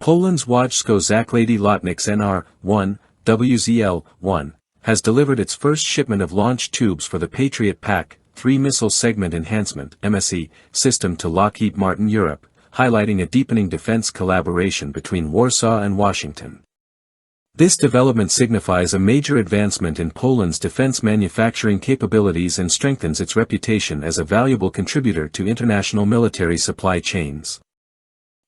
Poland's Wojsko Zakłady Lotnicze NR-1, WZL-1, has delivered its first shipment of launch tubes for the Patriot PAC-3 Missile Segment Enhancement (MSE) system to Lockheed Martin Europe, highlighting a deepening defense collaboration between Warsaw and Washington. This development signifies a major advancement in Poland's defense manufacturing capabilities and strengthens its reputation as a valuable contributor to international military supply chains.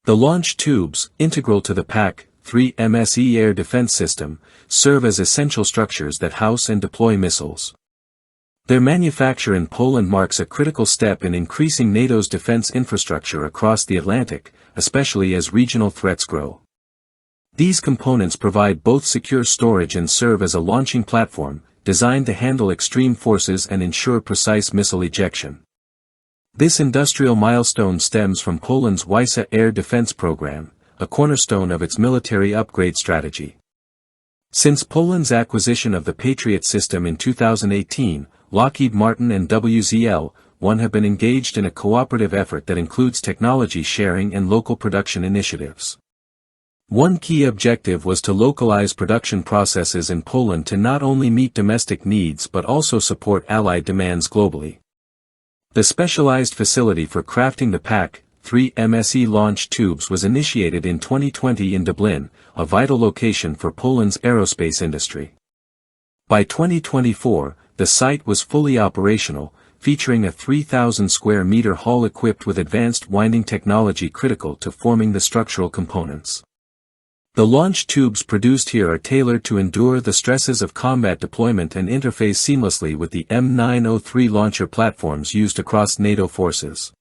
The launch tubes, integral to the PAC-3 MSE air defense system, serve as essential structures that house and deploy missiles. Their manufacture in Poland marks a critical step in increasing NATO's defense infrastructure across the Atlantic, especially as regional threats grow. These components provide both secure storage and serve as a launching platform, designed to handle extreme forces and ensure precise missile ejection. This industrial milestone stems from Poland's Wysa air defense program, a cornerstone of its military upgrade strategy. Since Poland's acquisition of the Patriot system in 2018, Lockheed Martin and WZL-1 have been engaged in a cooperative effort that includes technology sharing and local production initiatives. One key objective was to localize production processes in Poland to not only meet domestic needs but also support allied demands globally. The specialized facility for crafting the PAC-3 MSE launch tubes was initiated in 2020 in Dublin, a vital location for Poland's aerospace industry. By 2024, the site was fully operational, featuring a 3,000 square meter hall equipped with advanced winding technology critical to forming the structural components. The launch tubes produced here are tailored to endure the stresses of combat deployment and interface seamlessly with the M903 launcher platforms used across NATO forces.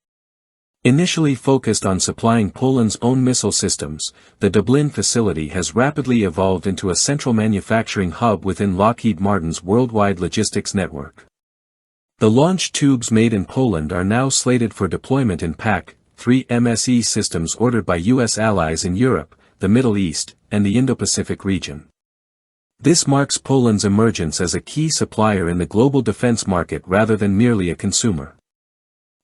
Initially focused on supplying Poland's own missile systems, the Dublin facility has rapidly evolved into a central manufacturing hub within Lockheed Martin's worldwide logistics network. The launch tubes made in Poland are now slated for deployment in PAC-3 MSE systems ordered by U.S. allies in Europe, the Middle East, and the Indo-Pacific region. This marks Poland's emergence as a key supplier in the global defense market rather than merely a consumer.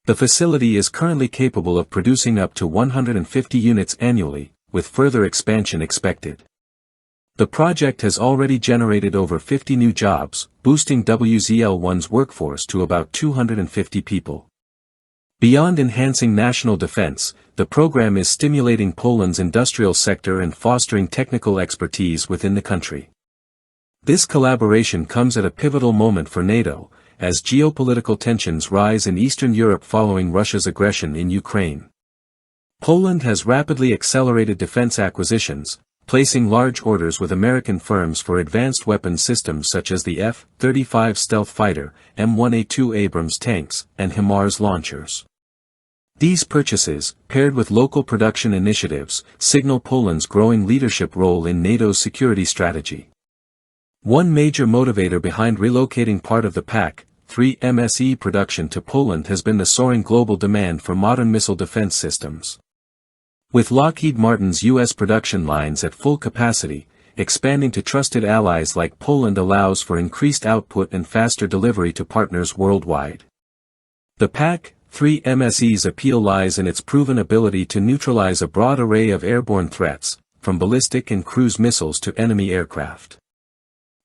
The facility is currently capable of producing up to 150 units annually, with further expansion expected. The project has already generated over 50 new jobs, boosting WZL-1's workforce to about 250 people. Beyond enhancing national defense, the program is stimulating Poland's industrial sector and fostering technical expertise within the country. This collaboration comes at a pivotal moment for NATO, as geopolitical tensions rise in Eastern Europe following Russia's aggression in Ukraine. Poland has rapidly accelerated defense acquisitions, placing large orders with American firms for advanced weapon systems such as the F-35 stealth fighter, M1A2 Abrams tanks, and HIMARS launchers. These purchases, paired with local production initiatives, signal Poland's growing leadership role in NATO's security strategy. One major motivator behind relocating part of the PAC-3 MSE production to Poland has been the soaring global demand for modern missile defense systems. With Lockheed Martin's U.S. production lines at full capacity, expanding to trusted allies like Poland allows for increased output and faster delivery to partners worldwide. The PAC-3 MSE's appeal lies in its proven ability to neutralize a broad array of airborne threats, from ballistic and cruise missiles to enemy aircraft.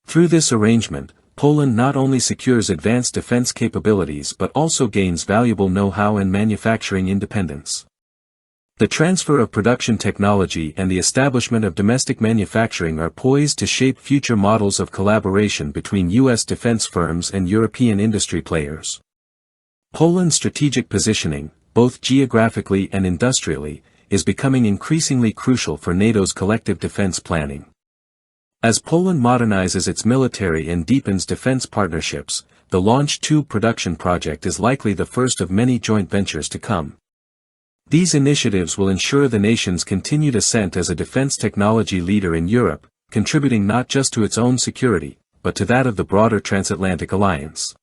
Through this arrangement, Poland not only secures advanced defense capabilities but also gains valuable know-how and manufacturing independence. The transfer of production technology and the establishment of domestic manufacturing are poised to shape future models of collaboration between U.S. defense firms and European industry players. Poland's strategic positioning, both geographically and industrially, is becoming increasingly crucial for NATO's collective defense planning. As Poland modernizes its military and deepens defense partnerships, the launch tube production project is likely the first of many joint ventures to come. These initiatives will ensure the nation's continued ascent as a defense technology leader in Europe, contributing not just to its own security, but to that of the broader transatlantic alliance.